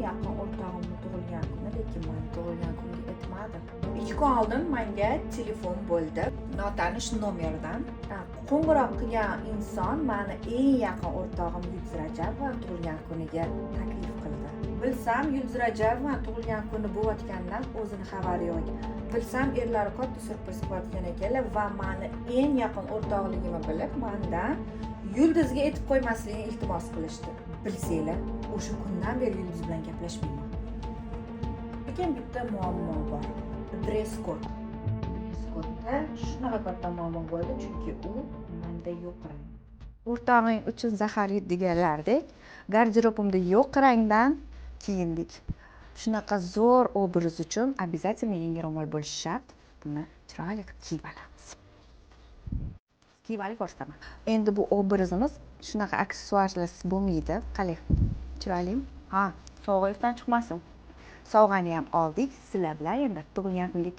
yaqin o'rtog'imni tug'ilgan kuni, lekin men tug'ilgan kunga aytmadim. 2 kun oldin menga telefon bo'ldi notanish nomerdan. Qo'ng'iroq qilgan inson meni eng yaqin o'rtog'im Yulduz Rajabova tug'ilgan kuniga taklif qildi. Bilsam Yulduz Rajabova tug'ilgan kuni bo'layotganidan o'zini xabari yo'q. Bilsam erlari katta surpriz qilayotgan ekanlar va meni eng yaqin o'rtoqligimni bilib, mendan Yulduzga aytib qo'ymasligini iltimos qilishdi. Bilsanglar, o'sha kundan beri Yulduz bilan gaplashmayman. Lekin bitta muammo bor. Dress code. Dress code'da shunaqa katta muammo bo'ldi, chunki u menda yo'q rang. O'rtog'ing uchun zahar deganlardek, garderobimda yo'q rangdan kiyindik. Shunaqa zo'r obraz uchun обязательно yangi ro'mol bo'lishi shart. Buni chiroyli qilib kiyib olamiz. Kiyib olib ko'rsataman. Endi bu obrazimiz shunaqa aksessuarlarsiz bo'lmaydi. Qalay, chiroylimi? Ha, sovg'a esdan chiqmasin. Sovg'ani ham oldik. Sizlar bilan endi tug'ilgan kunga